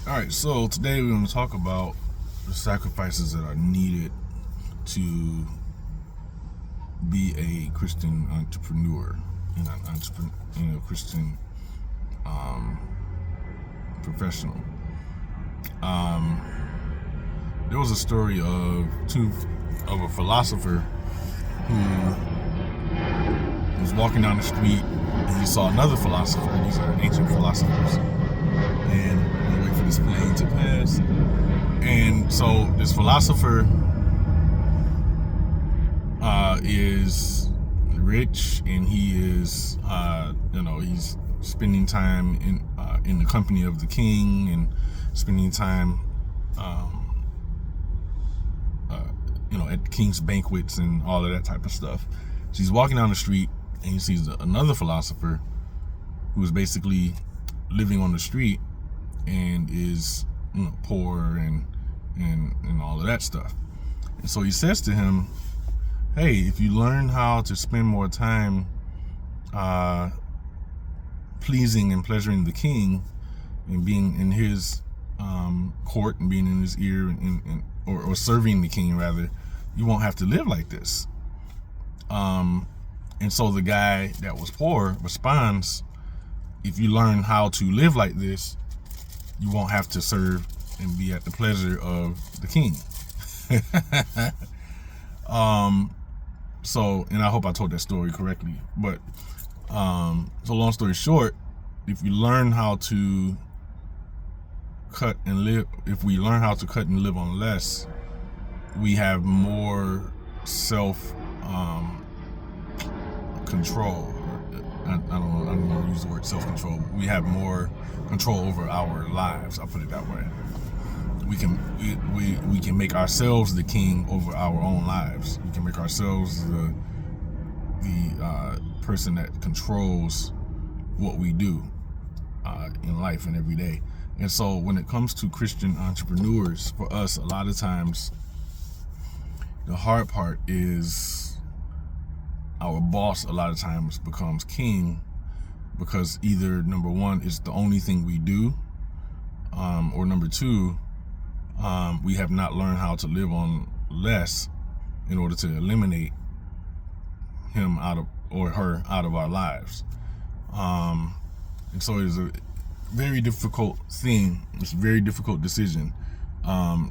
All right, so today we're going to talk about the sacrifices that are needed to be a Christian entrepreneur and a Christian professional. There was a story of a philosopher who was walking down the street and he saw another philosopher. These are ancient philosophers, and I'm gonna wait for this plane to pass. And so this philosopher is rich, and he is, he's spending time in the company of the king, and spending time, at the king's banquets and all of that type of stuff. So he's walking down the street, and he sees another philosopher who is basically living on the street and is poor and all of that stuff. And so he says to him, hey, if you learn how to spend more time pleasing and pleasuring the king and being in his court and being in his ear or serving the king rather, you won't have to live like this. And so the guy that was poor responds, if you learn how to live like this, you won't have to serve and be at the pleasure of the king. So, and I hope I told that story correctly, but so long story short, if we learn how to cut and live on less, we have more self control. I don't want to use the word self-control. We have more control over our lives. I'll put it that way. We can make ourselves the king over our own lives. We can make ourselves the person that controls what we do in life and every day. And so when it comes to Christian entrepreneurs, for us, a lot of times the hard part is our boss a lot of times becomes king, because either number one, it's the only thing we do, or number two, we have not learned how to live on less in order to eliminate him or her out of our lives. And so it's a very difficult thing. It's a very difficult decision.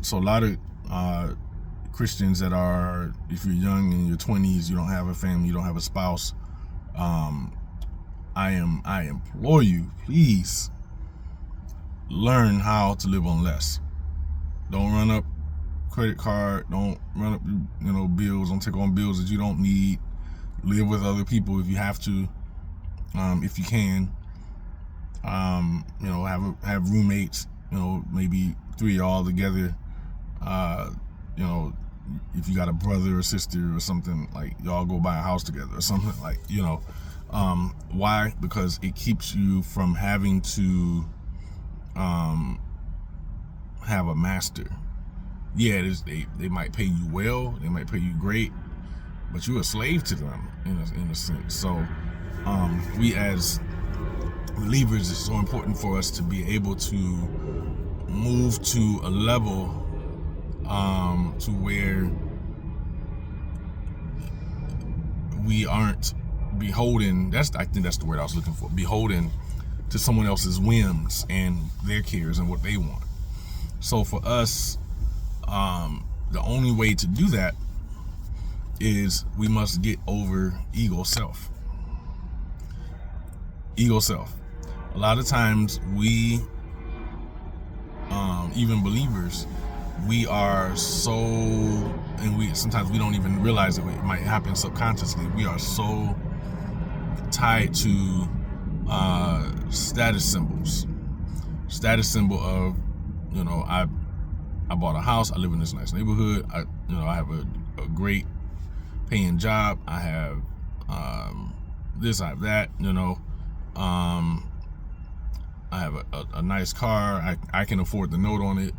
So a lot of Christians that are, if you're young in your 20s, you don't have a family, you don't have a spouse, I implore you, please learn how to live on less. Don't run up credit card, don't run up bills, don't take on bills that you don't need. Live with other people if you have to, if you can. Have roommates, maybe 3 of y'all together. If you got a brother or sister or something, like y'all go buy a house together or something, like, why? Because it keeps you from having to have a master. Yeah, they might pay you well, they might pay you great, but you're a slave to them in a sense. So we as believers, it's so important for us to be able to move to a level to where we aren't beholden. I think that's the word I was looking for. Beholden to someone else's whims and their cares and what they want. So for us, the only way to do that is we must get over ego self. Ego self. A lot of times we, even believers, we are so, and sometimes we don't even realize it. It might happen subconsciously. We are so tied to status symbols. Status symbol of, I bought a house. I live in this nice neighborhood. I have a great paying job. I have this. I have that. I have a nice car. I can afford the note on it.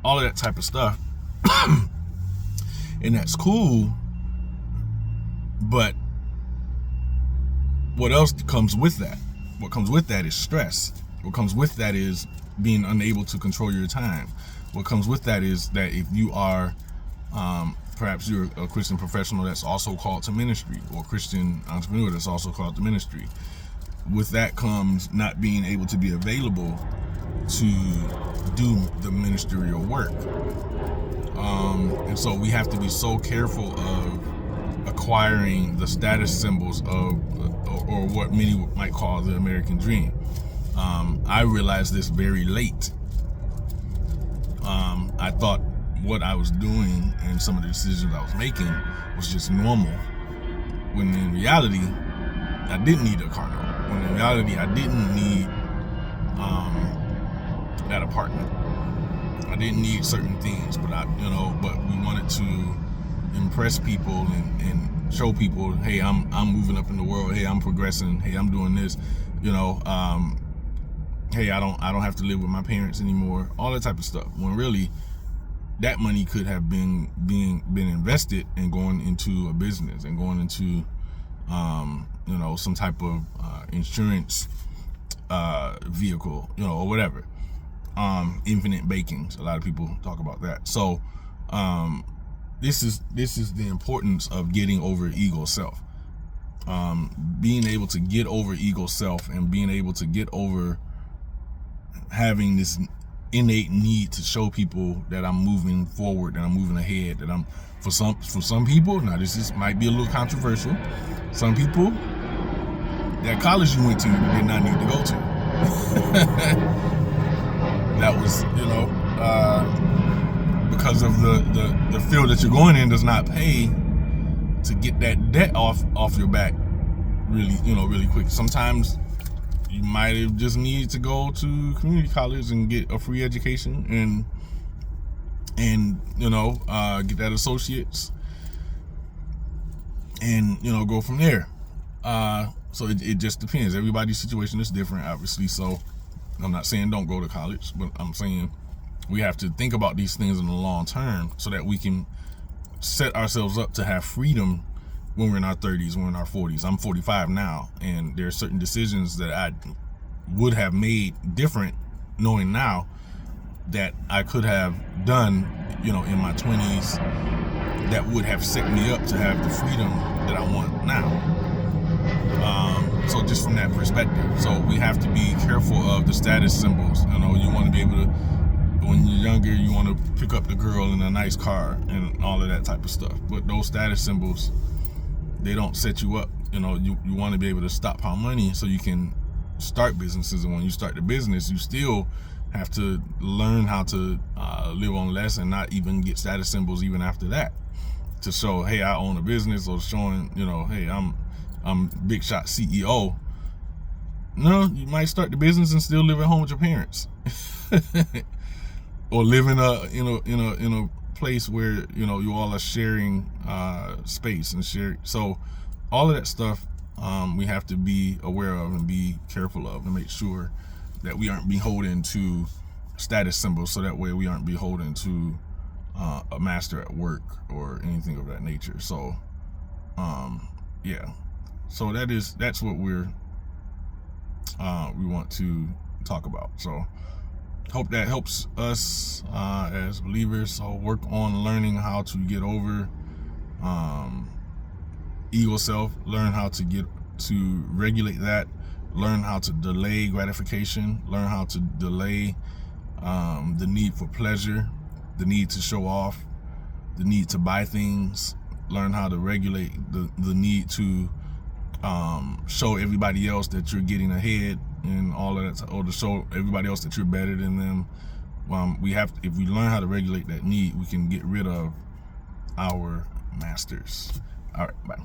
All of that type of stuff. And that's cool. But what else comes with that? What comes with that is stress. What comes with that is being unable to control your time. What comes with that is that if you are perhaps you're a Christian professional that's also called to ministry, or Christian entrepreneur that's also called to ministry, with that comes not being able to be available to do the ministerial work. And so we have to be so careful of acquiring the status symbols of, or what many might call the American dream. I realized this very late. I thought what I was doing and some of the decisions I was making was just normal, when in reality, I didn't need a car note. When in reality, I didn't need that apartment. I didn't need certain things, but but we wanted to impress people and show people, hey, I'm moving up in the world. Hey, I'm progressing. Hey, I'm doing this. Hey, I don't have to live with my parents anymore. All that type of stuff. When really, that money could have been invested and going into a business and going into some type of insurance vehicle, or whatever. Infinite bakings. A lot of people talk about that. So this is the importance of getting over ego self. Being able to get over ego self and being able to get over having this innate need to show people that I'm moving forward, that I'm moving ahead, that I'm for some people. Now this might be a little controversial. Some people, that college you went to, you did not need to go to. That was, because of the field that you're going in does not pay to get that debt off your back really, really quick. Sometimes you might have just need to go to community college and get a free education and get that associate's and go from there. So it just depends. Everybody's situation is different, obviously. So I'm not saying don't go to college, but I'm saying we have to think about these things in the long term so that we can set ourselves up to have freedom when we're in our 30s, when we're in our 40s. I'm 45 now, and there are certain decisions that I would have made different knowing now that I could have done, in my 20s, that would have set me up to have the freedom that I want now. So just from that perspective, so we have to be careful of the status symbols. You want to be able to, when you're younger, you want to pick up the girl in a nice car and all of that type of stuff. But those status symbols, they don't set you up. You want to be able to stockpile money so you can start businesses. And when you start the business, you still have to learn how to live on less and not even get status symbols even after that, to show, hey, I own a business, or showing, hey, I'm big shot CEO. No, you might start the business and still live at home with your parents, or live in a place where you all are sharing space and share. So all of that stuff we have to be aware of and be careful of, and make sure that we aren't beholden to status symbols, so that way we aren't beholden to a master at work or anything of that nature. So yeah, so that's what we want to talk about. So hope that helps us as believers. So work on learning how to get over ego self, learn how to get to regulate that, learn how to delay gratification, learn how to delay the need for pleasure, the need to show off, the need to buy things, learn how to regulate the need to show everybody else that you're getting ahead and all of that, or to show everybody else that you're better than them. If we learn how to regulate that need, we can get rid of our masters. All right, bye.